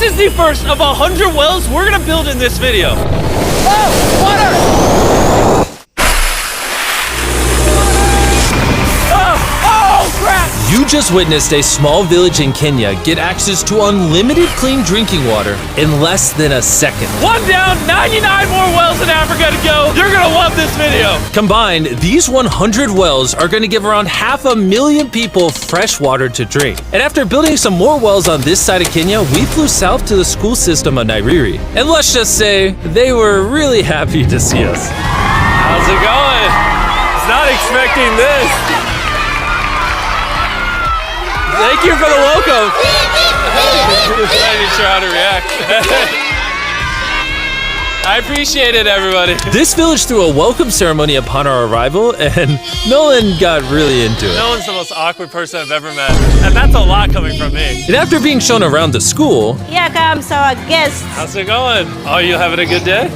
This is the first of 100 wells we're gonna build in this video. Oh, water! Oh, crap! You just witnessed a small village in Kenya get access to unlimited clean drinking water in less than a second. One down, 99 more wells in Africa to go. You're gonna love this video. Combined, these 100 wells are going to give around 500,000 people fresh water to drink. And after building some more wells on this side of Kenya, we flew south to the school system of Nairiri. And let's just say, they were really happy to see us. How's it going? Was not expecting this. Thank you for the welcome. I'm not even sure how to react. I appreciate it, everybody. This village threw a welcome ceremony upon our arrival, and Nolan got really into it. Nolan's the most awkward person I've ever met, and that's a lot coming from me. And after being shown around the school, Here comes our guest. How's it going? Oh, you having a good day?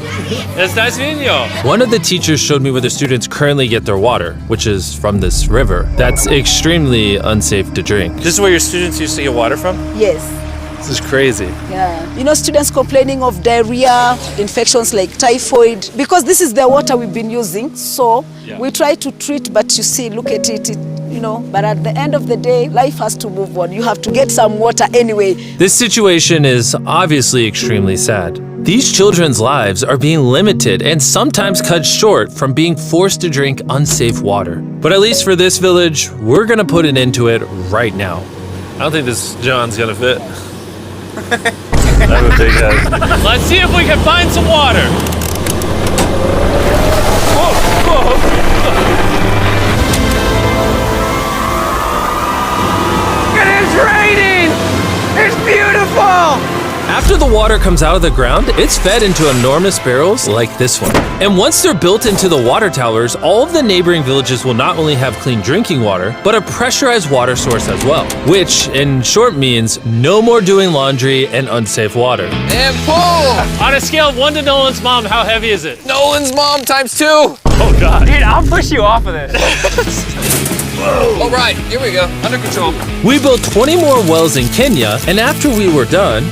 It's nice meeting you. one of the teachers showed me where the students currently get their water, which is from this river. That's extremely unsafe to drink. This is where your students used to get water from? Yes. This is crazy. Yeah. You know, students complaining of diarrhea, infections like typhoid, because this is the water we've been using. So we try to treat, but you see, look at it, you know, but at the end of the day, life has to move on. You have to get some water anyway. This situation is obviously extremely sad. These children's lives are being limited and sometimes cut short from being forced to drink unsafe water. But at least for this village, we're gonna put an end to it right now. I don't think this John's gonna fit. I'm a big head. Let's see if we can find some water. Whoa, whoa. It is raining! It's beautiful! After the water comes out of the ground, it's fed into enormous barrels like this one. And once they're built into the water towers, all of the neighboring villages will not only have clean drinking water, but a pressurized water source as well. Which, in short, means no more doing laundry and unsafe water. And pull! On a scale of 1 to Nolan's mom, how heavy is it? Nolan's mom times 2. Oh, God. Dude, I'll push you off of this. All right, here we go. Under control. We built 20 more wells in Kenya, and after we were done,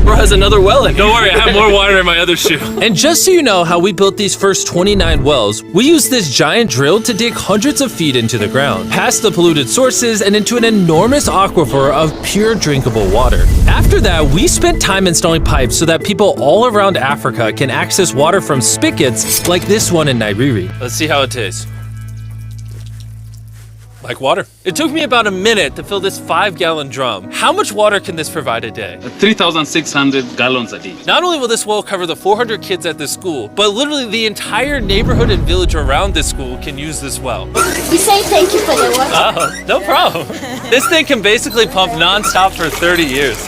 Bro has another well in. Don't worry, I have more water in my other shoe. and just so you know how we built these first 29 wells, we used this giant drill to dig hundreds of feet into the ground, past the polluted sources and into an enormous aquifer of pure drinkable water. After that, we spent time installing pipes so that people all around Africa can access water from spigots like this one in Nairiri. Let's see how it tastes. Like water. It took me about a minute to fill this 5-gallon drum. How much water can this provide a day? 3,600 gallons a day. Not only will this well cover the 400 kids at this school, but literally the entire neighborhood and village around this school can use this well. We say thank you for the water. Oh, no problem. This thing can basically pump non-stop for 30 years.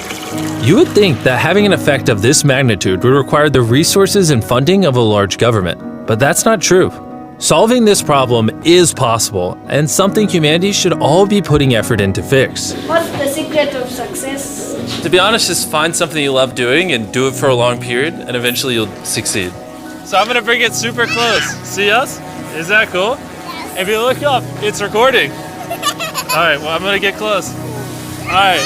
You would think that having an effect of this magnitude would require the resources and funding of a large government, but that's not true. Solving this problem is possible, and something humanity should all be putting effort in to fix. What's the secret of success? To be honest, just find something you love doing and do it for a long period, and eventually you'll succeed. So I'm gonna bring it super close. See us? Is that cool? Yes. If you look up, it's recording. All right, well, I'm gonna get close. All right.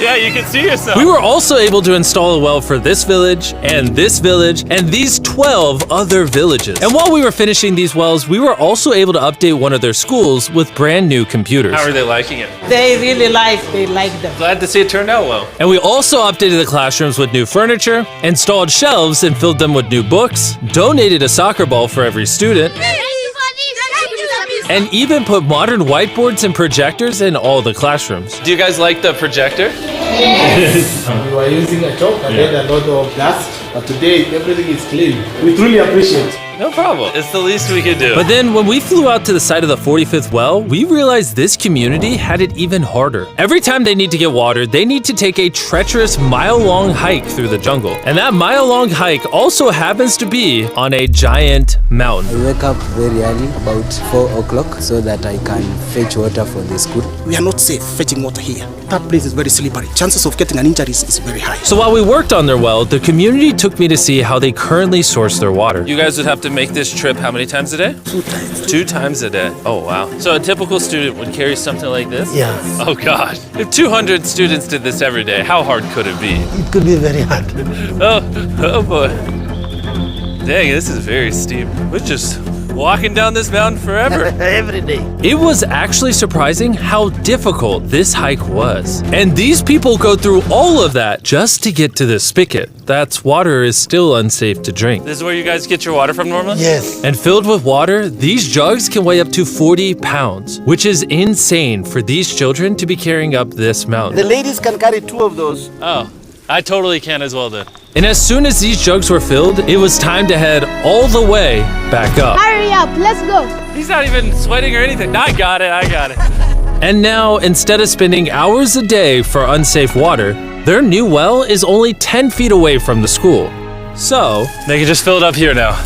Yeah, you can see yourself. We were also able to install a well for this village, and these 12 other villages. And while we were finishing these wells, we were also able to update one of their schools with brand new computers. How are they liking it? They like them. Glad to see it turned out well. And we also updated the classrooms with new furniture, installed shelves and filled them with new books, donated a soccer ball for every student, and even put modern whiteboards and projectors in all the classrooms. Do you guys like the projector? We were using a chalk and then a lot of dust, but today everything is clean. We truly appreciate it. No problem. It's the least we could do. But then when we flew out to the site of the 45th well, we realized this community had it even harder. Every time they need to get water, they need to take a treacherous mile-long hike through the jungle. And that mile-long hike also happens to be on a giant mountain. I wake up very early, about 4 o'clock, so that I can fetch water for the school. We are not safe fetching water here. That place is very slippery. Chances of getting an injury is very high. So while we worked on their well, the community took me to see how they currently source their water. You guys would have to make this trip how many times a day? 2 times. 2 times a day. Oh, wow. So a typical student would carry something like this? Yeah. Oh, God. If 200 students did this every day, how hard could it be? It could be very hard. Oh boy. Dang, this is very steep. We're just walking down this mountain forever. Every day. It was actually surprising how difficult this hike was. And these people go through all of that just to get to this spigot. That's water is still unsafe to drink. This is where you guys get your water from normally? Yes. And filled with water, these jugs can weigh up to 40 pounds, which is insane for these children to be carrying up this mountain. The ladies can carry 2 of those. Oh, I totally can as well then. And as soon as these jugs were filled, it was time to head all the way back up. Hurry up, let's go. He's not even sweating or anything. I got it. And now, instead of spending hours a day for unsafe water, their new well is only 10 feet away from the school. So, They can just fill it up here now.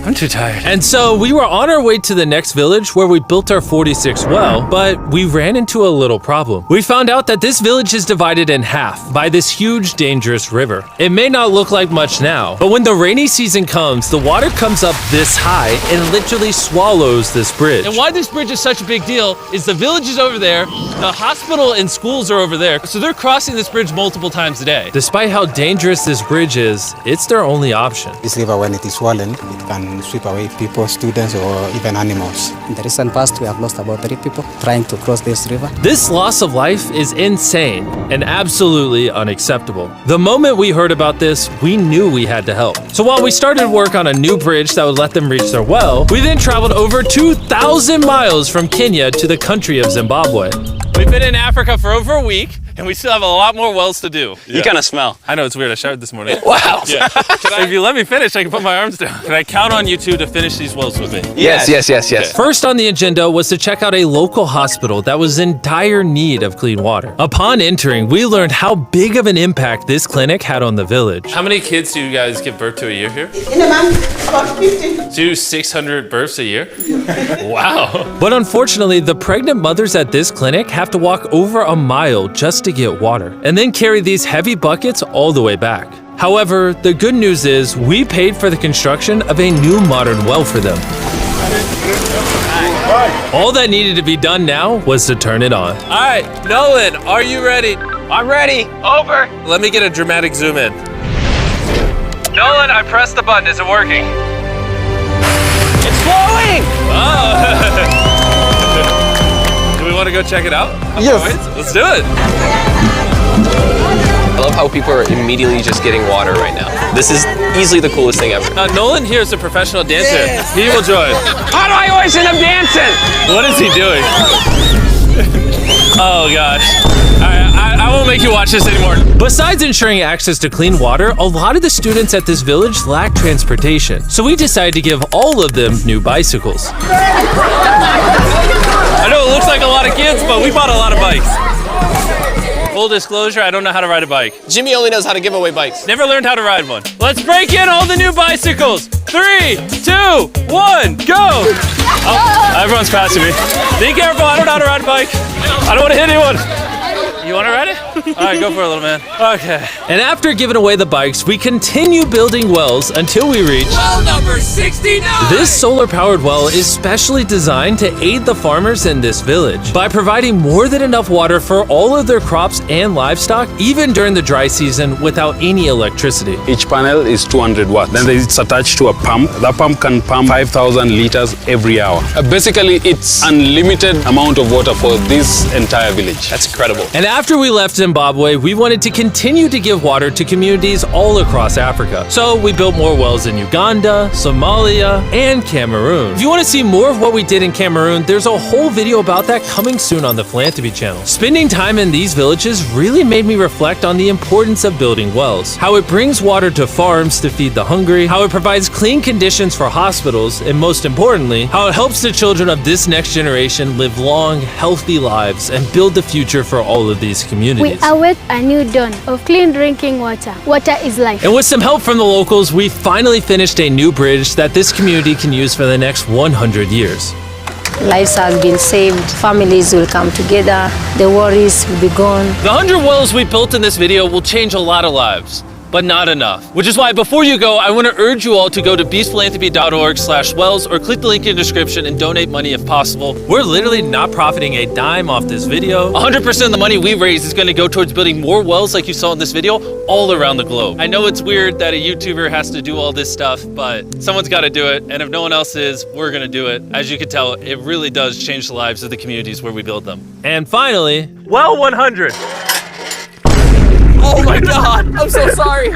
I'm too tired. and so we were on our way to the next village where we built our 46th well, but we ran into a little problem. We found out that this village is divided in half by this huge, dangerous river. It may not look like much now, but when the rainy season comes, the water comes up this high and literally swallows this bridge. And why this bridge is such a big deal is the village is over there, the hospital and schools are over there, so they're crossing this bridge multiple times a day. Despite how dangerous this bridge is, it's their only option. This river, when it is swollen, it can sweep away people, students, or even animals. In the recent past, we have lost about 3 people trying to cross this river. This loss of life is insane and absolutely unacceptable. The moment we heard about this, we knew we had to help. So while we started work on a new bridge that would let them reach their well, we then traveled over 2,000 miles from Kenya to the country of Zimbabwe. We've been in Africa for over a week, and we still have a lot more wells to do. You kind of smell. I know, it's weird. I showered this morning. Wow. Yeah. If you let me finish, I can put my arms down. Can I count on you 2 to finish these wells with me? Yes. First on the agenda was to check out a local hospital that was in dire need of clean water. Upon entering, we learned how big of an impact this clinic had on the village. How many kids do you guys give birth to a year here? In a month, about 50. Do 600 births a year? Wow. But unfortunately, the pregnant mothers at this clinic have to walk over a mile just to get water, and then carry these heavy buckets all the way back. However, the good news is we paid for the construction of a new modern well for them. All that needed to be done now was to turn it on. All right, Nolan, are you ready? I'm ready. Over. Let me get a dramatic zoom in. Nolan, I pressed the button. Is it working? It's flowing. Do we want to go check it out? Yes. Let's do it. I love how people are immediately just getting water right now. This is easily the coolest thing ever. Nolan here is a professional dancer. He will join. How do I always end up dancing? What is he doing? Oh gosh. I won't make you watch this anymore. Besides ensuring access to clean water, a lot of the students at this village lack transportation. So we decided to give all of them new bicycles. I know it looks like a lot of kids, but we bought a lot of bikes. Full disclosure, I don't know how to ride a bike. Jimmy only knows how to give away bikes. Never learned how to ride one. Let's break in all the new bicycles. 3, 2, 1, go! Oh, everyone's passing me. Be careful, I don't know how to ride a bike. I don't want to hit anyone. You want to ride it? All right, go for it, little man. Okay. And after giving away the bikes, we continue building wells until we reach Well number 69. This solar-powered well is specially designed to aid the farmers in this village by providing more than enough water for all of their crops and livestock, even during the dry season without any electricity. Each panel is 200 watts. Then it's attached to a pump. That pump can pump 5,000 liters every hour. Basically, it's unlimited amount of water for this entire village. That's incredible. And after we left Zimbabwe, we wanted to continue to give water to communities all across Africa. So we built more wells in Uganda, Somalia, and Cameroon. If you want to see more of what we did in Cameroon, there's a whole video about that coming soon on the Philanthropy channel. Spending time in these villages really made me reflect on the importance of building wells, how it brings water to farms to feed the hungry, how it provides clean conditions for hospitals, and most importantly, how it helps the children of this next generation live long, healthy lives and build the future for all of these communities. We await a new dawn of clean drinking water. Water is life. And with some help from the locals, we finally finished a new bridge that this community can use for the next 100 years. Lives have been saved, families will come together, the worries will be gone. The 100 wells we built in this video will change a lot of lives. but not enough. Which is why before you go, I want to urge you all to go to beastphilanthropy.org/wells or click the link in the description and donate money if possible. We're literally not profiting a dime off this video. 100% of the money we raise is going to go towards building more wells like you saw in this video all around the globe. I know it's weird that a YouTuber has to do all this stuff, but someone's got to do it. And if no one else is, we're going to do it. As you can tell, it really does change the lives of the communities where we build them. And finally, well 100. Oh my God, I'm so sorry.